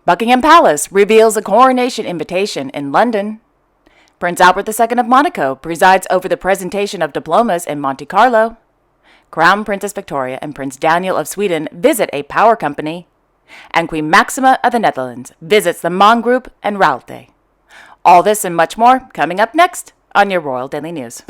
Buckingham Palace reveals a coronation invitation in London. Prince Albert II of Monaco presides over the presentation of diplomas in Monte Carlo. Crown Princess Victoria and Prince Daniel of Sweden visit a power company. And Queen Maxima of the Netherlands visits the Mon Group and Raalte. All this and much more coming up next on your Royal Daily News.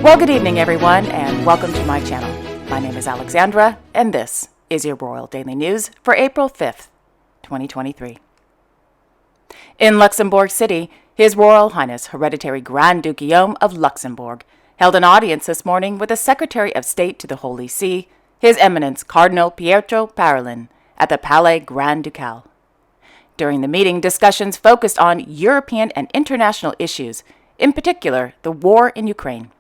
Well, good evening, everyone, and welcome to my channel. My name is Alexandra, and this is your Royal Daily News for April 5th, 2023. In Luxembourg City, His Royal Highness Hereditary Grand Duke Guillaume of Luxembourg held an audience this morning with the Secretary of State to the Holy See, His Eminence Cardinal Pietro Parolin, at the Palais Grand Ducal. During the meeting, discussions focused on European and international issues, in particular the war in Ukraine.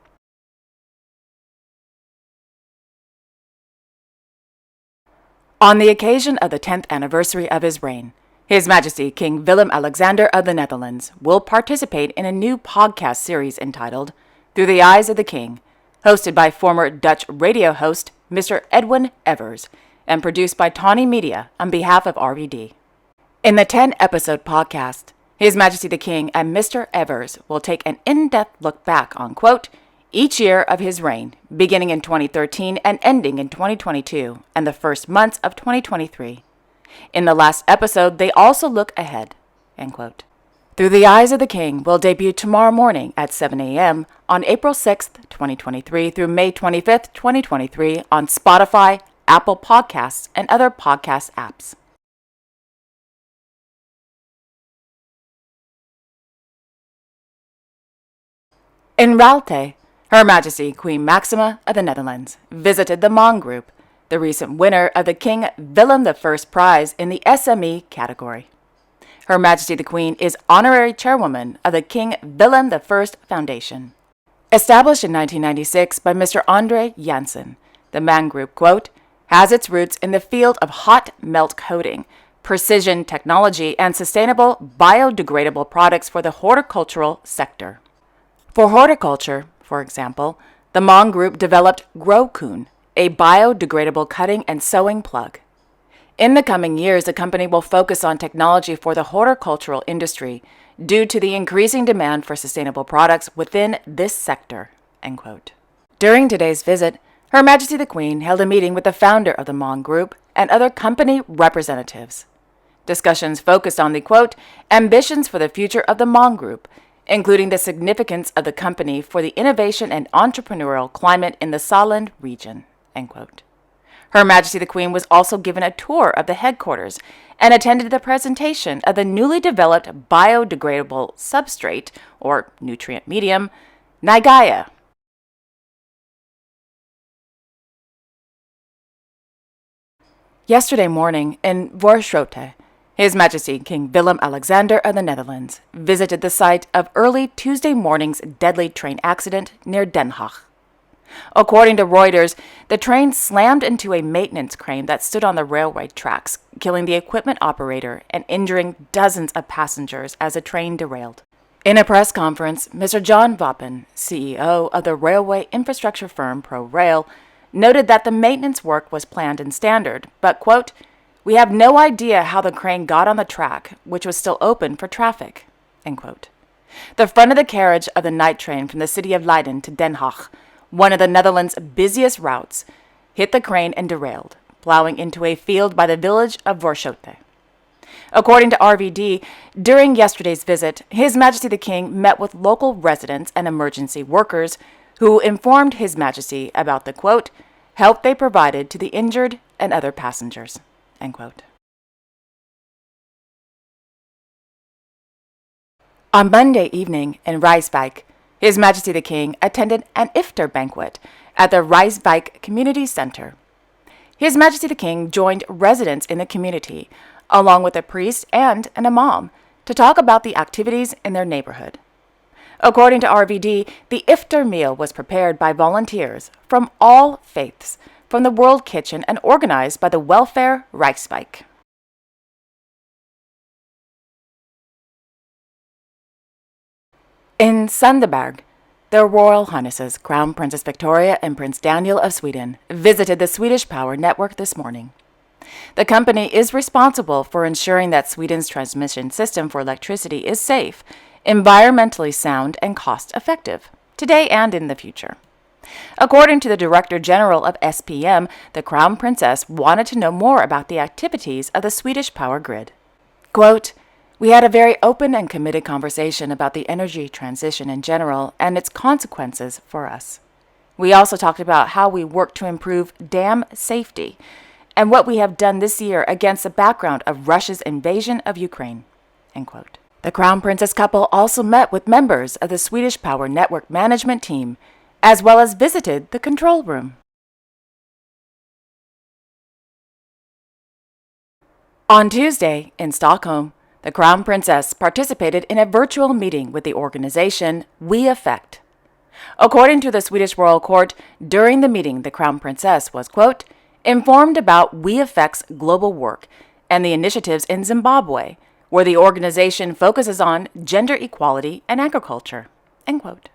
On the occasion of the 10th anniversary of his reign, His Majesty King Willem-Alexander of the Netherlands will participate in a new podcast series entitled Through the Eyes of the King, hosted by former Dutch radio host Mr. Edwin Evers and produced by Tawny Media on behalf of RVD. In the 10-episode podcast, His Majesty the King and Mr. Evers will take an in-depth look back on, quote, each year of his reign, beginning in 2013 and ending in 2022 and the first months of 2023. In the last episode, they also look ahead, end quote. Through the Eyes of the King will debut tomorrow morning at 7 a.m. on April 6th, 2023 through May 25th, 2023 on Spotify, Apple Podcasts, and other podcast apps. In Raalte, Her Majesty Queen Maxima of the Netherlands visited the Mon Group, the recent winner of the King Willem I Prize in the SME category. Her Majesty the Queen is honorary chairwoman of the King Willem I Foundation. Established in 1996 by Mr. Andre Janssen, the Mon Group, quote, has its roots in the field of hot melt coating, precision technology, and sustainable biodegradable products for the horticultural sector. For horticulture, for example, the Mon Group developed GrowCoon, a biodegradable cutting and sewing plug. In the coming years, the company will focus on technology for the horticultural industry due to the increasing demand for sustainable products within this sector, end quote. During today's visit, Her Majesty the Queen held a meeting with the founder of the Mon Group and other company representatives. Discussions focused on the, quote, ambitions for the future of the Mon Group, including the significance of the company for the innovation and entrepreneurial climate in the Saarland region, end quote. Her Majesty the Queen was also given a tour of the headquarters and attended the presentation of the newly developed biodegradable substrate, or nutrient medium, Nigaya. Yesterday morning in Voorschoten, His Majesty King Willem-Alexander of the Netherlands visited the site of early Tuesday morning's deadly train accident near Den Haag. According to Reuters, the train slammed into a maintenance crane that stood on the railway tracks, killing the equipment operator and injuring dozens of passengers as the train derailed. In a press conference, Mr. John Wappen, CEO of the railway infrastructure firm ProRail, noted that the maintenance work was planned and standard, but, quote, we have no idea how the crane got on the track, which was still open for traffic, end quote. The front of the carriage of the night train from the city of Leiden to Den Haag, one of the Netherlands' busiest routes, hit the crane and derailed, plowing into a field by the village of Voorschoten. According to RVD, during yesterday's visit, His Majesty the King met with local residents and emergency workers who informed His Majesty about the, quote, help they provided to the injured and other passengers, end quote. On Monday evening in Rijswijk, His Majesty the King attended an iftar banquet at the Rijswijk Community Center. His Majesty the King joined residents in the community, along with a priest and an imam, to talk about the activities in their neighborhood. According to RVD, the iftar meal was prepared by volunteers from all faiths from the World Kitchen and organized by the Welfare Rijswijk. In Sanderberg, Their Royal Highnesses Crown Princess Victoria and Prince Daniel of Sweden visited the Swedish Power Network this morning. The company is responsible for ensuring that Sweden's transmission system for electricity is safe, environmentally sound, and cost-effective, today and in the future. According to the Director General of SPM, the Crown Princess wanted to know more about the activities of the Swedish power grid. Quote, "We had a very open and committed conversation about the energy transition in general and its consequences for us. We also talked about how we work to improve dam safety and what we have done this year against the background of Russia's invasion of Ukraine." End quote. The Crown Princess couple also met with members of the Swedish Power Network management team, as well as visited the control room. On Tuesday, in Stockholm, the Crown Princess participated in a virtual meeting with the organization We Affect. According to the Swedish Royal Court, during the meeting, the Crown Princess was, quote, informed about We Affect's global work and the initiatives in Zimbabwe, where the organization focuses on gender equality and agriculture, end quote.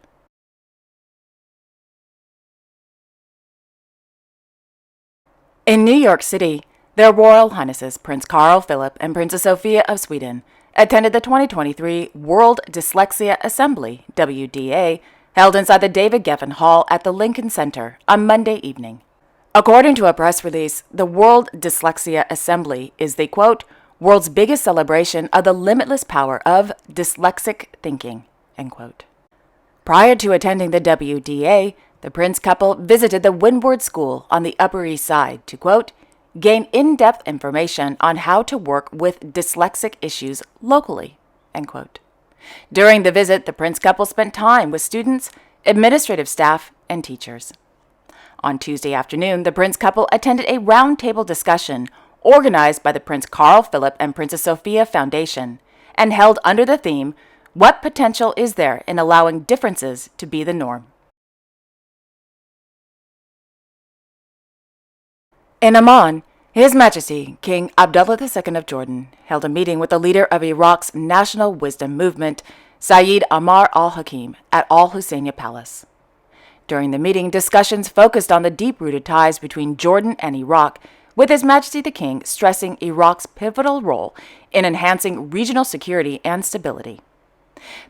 In New York City, their Royal Highnesses Prince Carl Philip and Princess Sophia of Sweden attended the 2023 World Dyslexia Assembly, WDA, held inside the David Geffen Hall at the Lincoln Center on Monday evening. According to a press release, the World Dyslexia Assembly is the, quote, world's biggest celebration of the limitless power of dyslexic thinking, end quote. Prior to attending the WDA, the Prince couple visited the Windward School on the Upper East Side to, quote, gain in-depth information on how to work with dyslexic issues locally, end quote. During the visit, the Prince couple spent time with students, administrative staff, and teachers. On Tuesday afternoon, the Prince couple attended a roundtable discussion organized by the Prince Carl Philip and Princess Sophia Foundation and held under the theme, What Potential Is There in Allowing Differences to Be the Norm? In Oman, His Majesty King Abdullah II of Jordan held a meeting with the leader of Iraq's National Wisdom Movement, Saeed Ammar al-Hakim, at Al Husseiniya Palace. During the meeting, discussions focused on the deep-rooted ties between Jordan and Iraq, with His Majesty the King stressing Iraq's pivotal role in enhancing regional security and stability.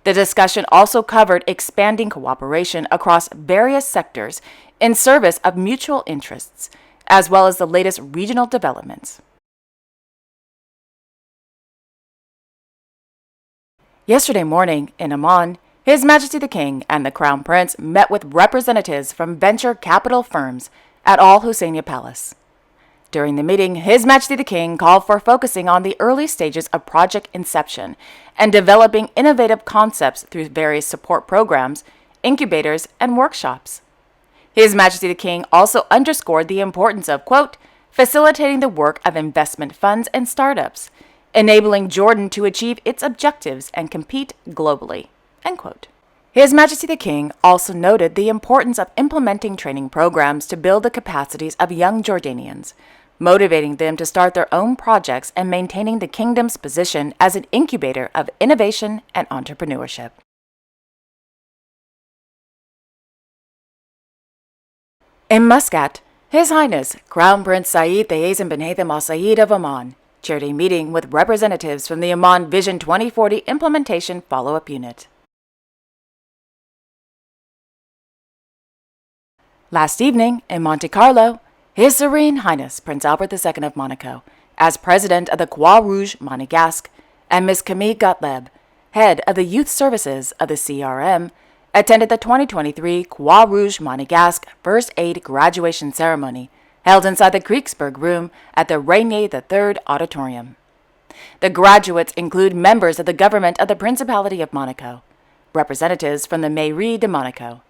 The discussion also covered expanding cooperation across various sectors in service of mutual interests, as well as the latest regional developments. Yesterday morning, in Oman, His Majesty the King and the Crown Prince met with representatives from venture capital firms at Al Husseiniya Palace. During the meeting, His Majesty the King called for focusing on the early stages of project inception and developing innovative concepts through various support programs, incubators, and workshops. His Majesty the King also underscored the importance of, quote, facilitating the work of investment funds and startups, enabling Jordan to achieve its objectives and compete globally, end quote. His Majesty the King also noted the importance of implementing training programs to build the capacities of young Jordanians, motivating them to start their own projects and maintaining the kingdom's position as an incubator of innovation and entrepreneurship. In Muscat, His Highness Crown Prince Saeed Thayezin bin Haytham Al Sayed of Oman chaired a meeting with representatives from the Oman Vision 2040 Implementation Follow-up Unit. Last evening, in Monte Carlo, His Serene Highness Prince Albert II of Monaco, as President of the Croix Rouge Monégasque, and Ms. Camille Gottlieb, Head of the Youth Services of the CRM, attended the 2023 Croix Rouge Monégasque First Aid Graduation Ceremony held inside the Kriegsberg Room at the Rainier III Auditorium. The graduates include members of the government of the Principality of Monaco, representatives from the Mairie de Monaco,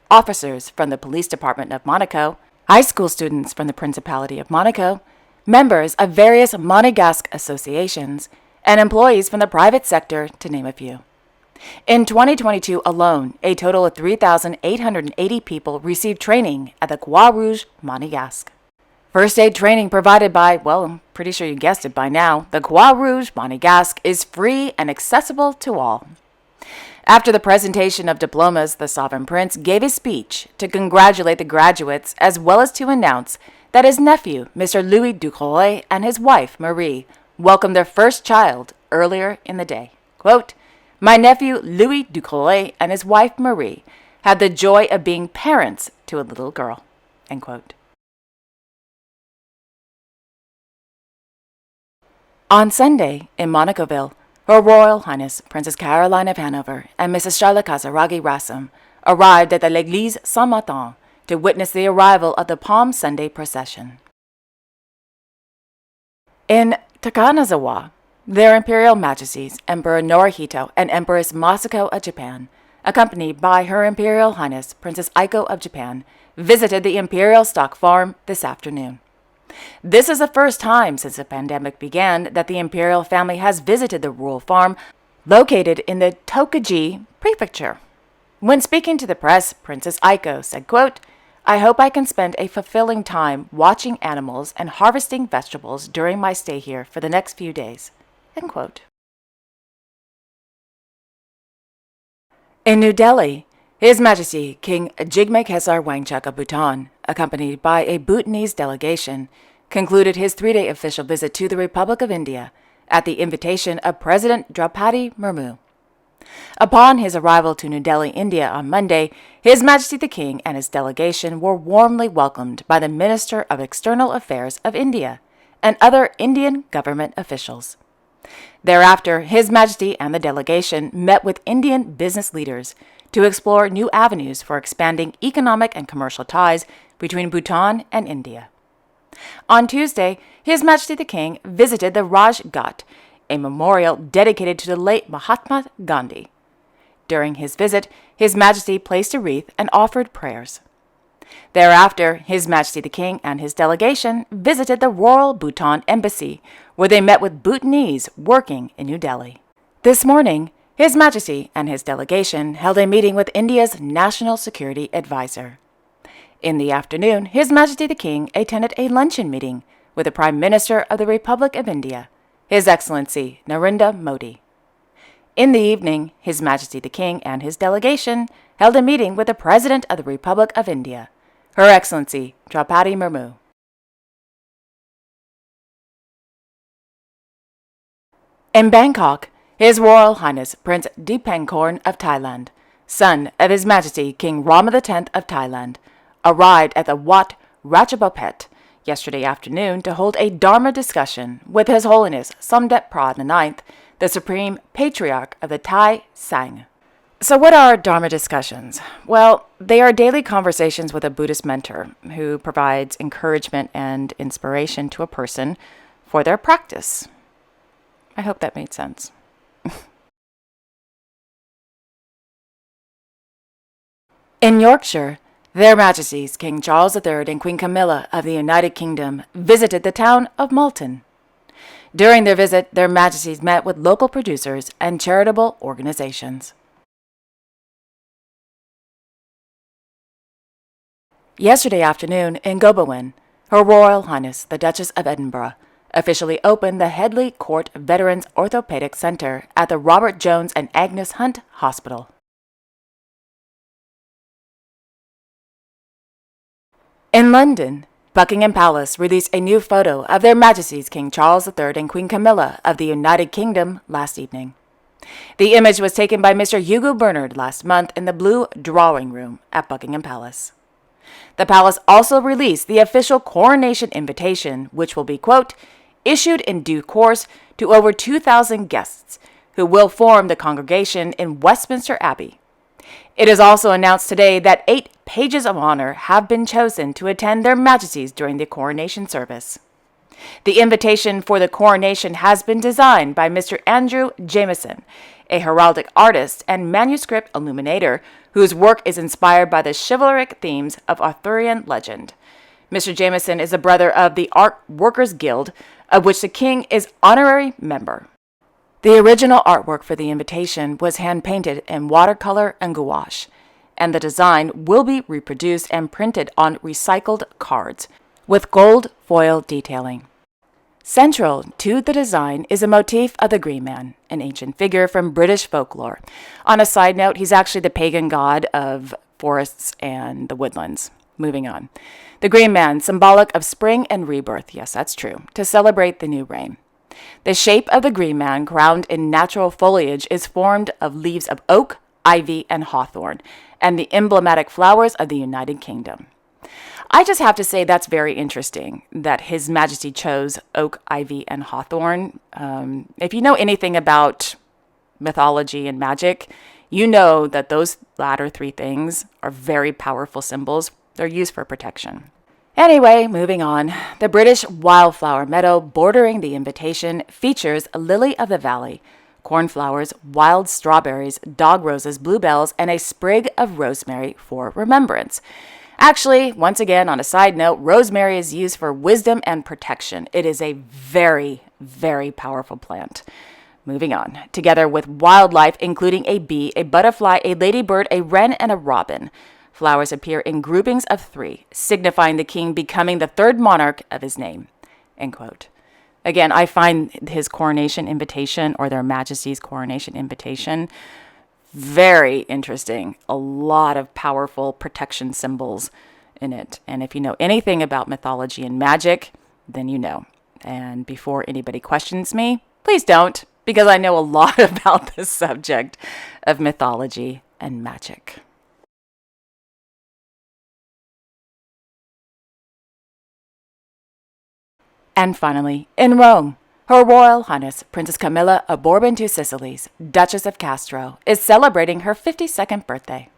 officers from the Police Department of Monaco, high school students from the Principality of Monaco, members of various Monégasque associations, and employees from the private sector, to name a few. In 2022 alone, a total of 3,880 people received training at the Croix Rouge Monégasque. First aid training provided by, well, I'm pretty sure you guessed it by now, the Croix Rouge Monégasque is free and accessible to all. After the presentation of diplomas, the Sovereign Prince gave a speech to congratulate the graduates as well as to announce that his nephew, Mr. Louis Ducrot, and his wife, Marie, welcomed their first child earlier in the day. Quote, "My nephew, Louis Ducrot, and his wife, Marie, had the joy of being parents to a little girl." End quote. On Sunday, in Monacoville, Her Royal Highness Princess Caroline of Hanover and Mrs. Charlotte Casaraghi Rassam arrived at the L'Église Saint-Martin to witness the arrival of the Palm Sunday procession. In Takanazawa, their Imperial Majesties Emperor Naruhito and Empress Masako of Japan, accompanied by Her Imperial Highness Princess Aiko of Japan, visited the Imperial Stock Farm this afternoon. This is the first time since the pandemic began that the imperial family has visited the rural farm located in the Tokaji Prefecture. When speaking to the press, Princess Aiko said, quote, "I hope I can spend a fulfilling time watching animals and harvesting vegetables during my stay here for the next few days." End quote. In New Delhi, His Majesty King Jigme Khesar Wangchuck of Bhutan, accompanied by a Bhutanese delegation, concluded his 3-day official visit to the Republic of India at the invitation of President Draupadi Murmu. Upon his arrival to New Delhi, India on Monday, His Majesty the King and his delegation were warmly welcomed by the Minister of External Affairs of India and other Indian government officials. Thereafter, His Majesty and the delegation met with Indian business leaders to explore new avenues for expanding economic and commercial ties between Bhutan and India. On Tuesday, His Majesty the King visited the Raj Ghat, a memorial dedicated to the late Mahatma Gandhi. During his visit, His Majesty placed a wreath and offered prayers. Thereafter, His Majesty the King and his delegation visited the Royal Bhutan Embassy, where they met with Bhutanese working in New Delhi. This morning, His Majesty and his delegation held a meeting with India's National Security Advisor. In the afternoon, His Majesty the King attended a luncheon meeting with the Prime Minister of the Republic of India, His Excellency Narendra Modi. In the evening, His Majesty the King and his delegation held a meeting with the President of the Republic of India, Her Excellency Draupadi Murmu. In Bangkok, His Royal Highness Prince Dipankorn of Thailand, son of His Majesty King Rama X of Thailand, arrived at the Wat Ratchabopet yesterday afternoon to hold a Dharma discussion with His Holiness Somdet Phra IX, the Supreme Patriarch of the Thai Sangh. So what are Dharma discussions? Well, they are daily conversations with a Buddhist mentor who provides encouragement and inspiration to a person for their practice. I hope that made sense. In Yorkshire, Their Majesties King Charles III and Queen Camilla of the United Kingdom visited the town of Malton. During their visit, Their Majesties met with local producers and charitable organizations. Yesterday afternoon in Gobowen, Her Royal Highness the Duchess of Edinburgh officially opened the Headley Court Veterans Orthopedic Center at the Robert Jones and Agnes Hunt Hospital. In London, Buckingham Palace released a new photo of Their Majesties King Charles III and Queen Camilla of the United Kingdom last evening. The image was taken by Mr. Hugo Bernard last month in the Blue Drawing Room at Buckingham Palace. The palace also released the official coronation invitation, which will be, quote, issued in due course to over 2,000 guests who will form the congregation in Westminster Abbey. It is also announced today that 8 pages of honor have been chosen to attend Their Majesties during the coronation service. The invitation for the coronation has been designed by Mr. Andrew Jameson, a heraldic artist and manuscript illuminator whose work is inspired by the chivalric themes of Arthurian legend. Mr. Jameson is a brother of the Art Workers Guild, of which the King is honorary member. The original artwork for the invitation was hand-painted in watercolor and gouache, and the design will be reproduced and printed on recycled cards with gold foil detailing. Central to the design is a motif of the Green Man, an ancient figure from British folklore. On a side note, he's actually the pagan god of forests and the woodlands. Moving on. The Green Man, symbolic of spring and rebirth. Yes, that's true. To celebrate the new rain. The shape of the Green Man, crowned in natural foliage, is formed of leaves of oak, ivy, and hawthorn, and the emblematic flowers of the United Kingdom. I just have to say that's very interesting that His Majesty chose oak, ivy, and hawthorn. If you know anything about mythology and magic, you know that those latter three things are very powerful symbols. They're used for protection. Anyway, moving on. The British wildflower meadow bordering the invitation features lily of the valley, cornflowers, wild strawberries, dog roses, bluebells, and a sprig of rosemary for remembrance. Actually, once again, on a side note, rosemary is used for wisdom and protection. It is a very, very powerful plant. Moving on. Together with wildlife, including a bee, a butterfly, a ladybird, a wren, and a robin. Flowers appear in groupings of 3, signifying the king becoming the third monarch of his name. End quote. Again, I find his coronation invitation, or their majesty's coronation invitation, very interesting. A lot of powerful protection symbols in it. And if you know anything about mythology and magic, then you know. And before anybody questions me, please don't, because I know a lot about the subject of mythology and magic. And finally, in Rome, Her Royal Highness Princess Camilla of Bourbon-Two-Sicilies, Duchess of Castro, is celebrating her 52nd birthday.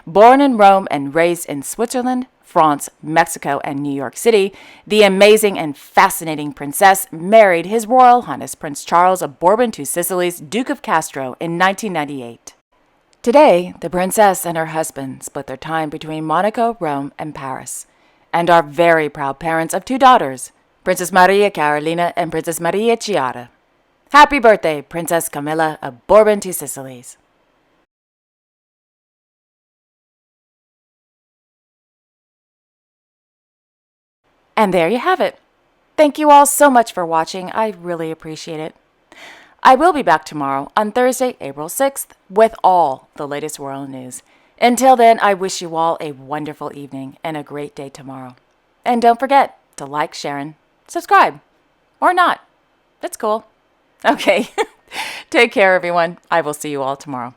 Born in Rome and raised in Switzerland, France, Mexico, and New York City, the amazing and fascinating princess married His Royal Highness Prince Charles of Bourbon-Two-Sicilies, Duke of Castro, in 1998. Today, the princess and her husband split their time between Monaco, Rome, and Paris, and are very proud parents of 2 daughters, Princess Maria Carolina and Princess Maria Chiara. Happy birthday, Princess Camilla of Bourbon-Two-Sicilies. And there you have it. Thank you all so much for watching. I really appreciate it. I will be back tomorrow on Thursday, April 6th, with all the latest royal news. Until then, I wish you all a wonderful evening and a great day tomorrow. And don't forget to like, share, and subscribe. Or not. That's cool. Okay. Take care, everyone. I will see you all tomorrow.